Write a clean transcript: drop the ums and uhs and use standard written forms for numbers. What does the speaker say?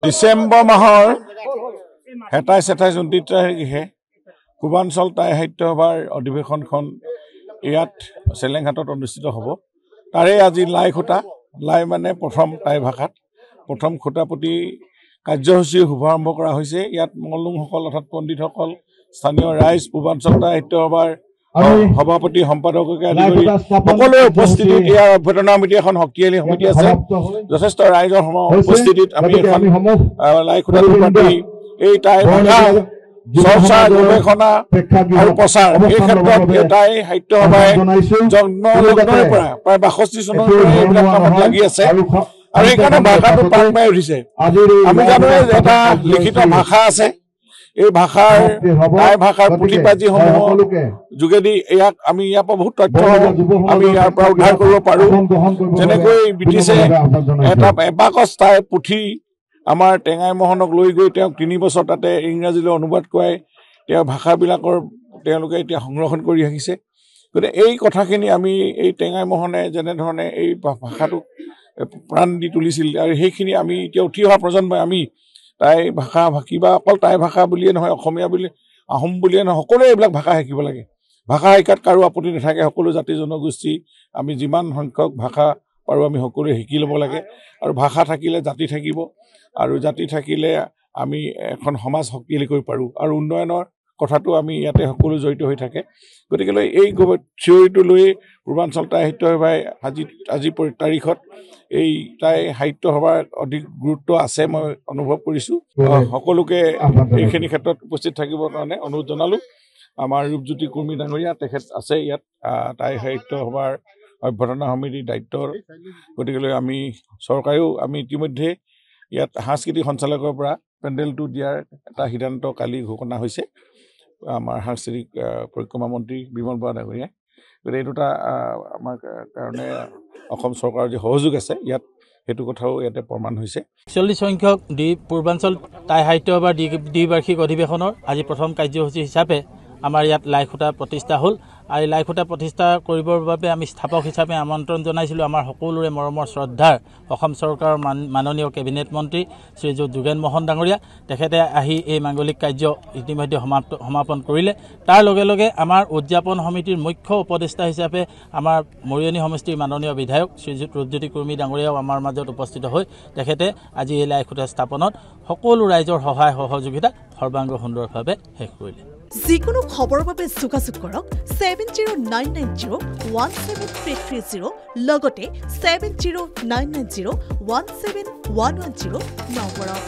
ডিচেম্বৰ মাহৰ 27-28 তাৰিখে পূৰ্বাঞ্চল টাই সাহিত্য সভাৰ অধিৱেশনখন ইয়াত চেলেংঘাটত অনুষ্ঠিত হ'ব। তাৰে আজি লাই খুঁটা, লাই মানে প্ৰথম টাই ভাষাত প্ৰথম খুঁটাপুতি কাৰ্যসূচীৰ শুভাৰম্ভ কৰা হৈছে। ইয়াত মল্লুংসকল অৰ্থাৎ পণ্ডিতসকল, স্থানীয় ৰাইজ, পূৰ্বাঞ্চল টাই সাহিত্য সভাৰ সভাপতি সম্পাদককে আদি কৰি সকলোৰে উপস্থিতিত ইয়াৰ অভ্যৰ্থনা সমিতি এখন শক্তিশালী সমিতি আছে। যথেষ্ট ৰাইজৰ উপস্থিতিত আমি এখন লাই খুঁটাটো পাতি এই টাই ভাষা চৰ্চা, গৱেষণা আৰু প্ৰচাৰ এই ক্ষেত্ৰত টাই সাহিত্য সভাই জন্মৰ পৰা প্ৰায় 62 চনৰ পৰা এইবিলাক কামত লাগি আছে আৰু সেইকাৰণে ভাষাটো প্ৰাণ পাই উঠিছে। আমি জানো এটা লিখিত ভাষা আছে, এই ভাষাৰ টাই ভাষাৰ পুথিপাঁজিসমূহৰ যোগেদি আমি ইয়াৰ পৰা বহুত তথ্য আমি ইয়াৰ পৰা উদ্ধাৰ কৰিব পাৰোঁ। যেনেকৈ ব্ৰিটিছে এটা এবাকচ টাই পুথি আমাৰ টেঙাই মোহনক লৈ গৈ তেওঁক 3 বছৰ তাতে ইংৰাজীলৈ অনুবাদ কৰাই তেওঁৰ ভাষাবিলাকৰ তেওঁলোকে এতিয়া সংৰক্ষণ কৰি ৰাখিছে। গতিকে এই কথাখিনি আমি এই টেঙাই মোহনে যেনেধৰণে এই ভাষাটোক প্ৰাণ দি তুলিছিল আৰু সেইখিনি আমি এতিয়া উঠি অহা প্ৰজন্মই আমি টাই ভাষা কিবা অকল টাই ভাষা বুলিয়ে নহয়, অসমীয়া বুলি আহোম বুলিয়ে নহয়, সকলোৱে এইবিলাক ভাষা শিকিব লাগে। ভাষা শিকাত কাৰো আপত্তি নাথাকে। সকলো জাতি জনগোষ্ঠী আমি যিমান সংখ্যক ভাষা পাৰোঁ আমি সকলোৱে শিকি ল'ব লাগে। আৰু ভাষা থাকিলে জাতি থাকিব, আৰু জাতি থাকিলে আমি এখন সমাজ শক্তিশালী কৰিব পাৰোঁ আৰু উন্নয়নৰ কথাটো আমি ইয়াতে সকলো জড়িত হৈ থাকে। গতিকে এই থিয়ৰিটো লৈ পূৰ্বাঞ্চল টাই সাহিত্য সভাই আজি তাৰিখত এই টাই সাহিত্য সভাৰ অধিক গুৰুত্ব আছে মই অনুভৱ কৰিছোঁ। সকলোকে এইখিনি ক্ষেত্ৰত উপস্থিত থাকিবৰ কাৰণে অনুৰোধ জনালোঁ। আমাৰ ৰূপজ্যোতি কুৰ্মী ডাঙৰীয়া তেখেত আছে ইয়াত টাই সাহিত্য সভাৰ অভ্যৰ্থনা সমিতিৰ দায়িত্বৰ। গতিকে আমি চৰকাৰেও আমি ইতিমধ্যে ইয়াত সাংস্কৃতিক সঞ্চালকৰ পৰা পেণ্ডেলটো দিয়াৰ এটা সিদ্ধান্ত কালি ঘোষণা হৈছে আমাৰ সাংস্কৃতিক পৰিক্ৰমা মন্ত্ৰী বিমল বৰা ডাঙৰীয়াই। গতিকে এই দুটা আমাৰ কাৰণে অসম চৰকাৰৰ যি সহযোগ আছে ইয়াত সেইটো কথাও ইয়াতে প্ৰমাণ হৈছে। 40 সংখ্যক পূৰ্বাঞ্চল টাই সাহিত্য সভাৰ দ্বিবাৰ্ষিক অধিৱেশনৰ আজি প্ৰথম কাৰ্যসূচী হিচাপে আমাৰ ইয়াত লাই খুঁটা প্ৰতিষ্ঠা হ'ল। আৰু এই লাই খুঁটা প্ৰতিষ্ঠা কৰিবৰ বাবে আমি স্থাপক হিচাপে আমন্ত্ৰণ জনাইছিলোঁ আমাৰ সকলোৰে মৰমৰ শ্ৰদ্ধাৰ অসম চৰকাৰৰ মাননীয় কেবিনেট মন্ত্ৰী শ্ৰীযুত যোগেন মোহন ডাঙৰীয়া। তেখেতে আহি এই মাংগলিক কাৰ্য ইতিমধ্যে সমাপন কৰিলে। তাৰ লগে লগে আমাৰ উদযাপন সমিতিৰ মুখ্য উপদেষ্টা হিচাপে আমাৰ মৰিয়নি সমষ্টিৰ মাননীয় বিধায়ক শ্ৰীযুত ৰূপজ্যোতি কুৰ্মী ডাঙৰীয়াও আমাৰ মাজত উপস্থিত হৈ তেখেতে আজি এই লাই খুঁটা স্থাপনত সকলো ৰাইজৰ সহায় সহযোগিতা সৰ্বাংগ সুন্দৰভাৱে শেষ কৰিলে। যিকোনো খবৰৰ বাবে যোগাযোগ কৰক 7099017330 লগতে 7099017110 নম্বৰত।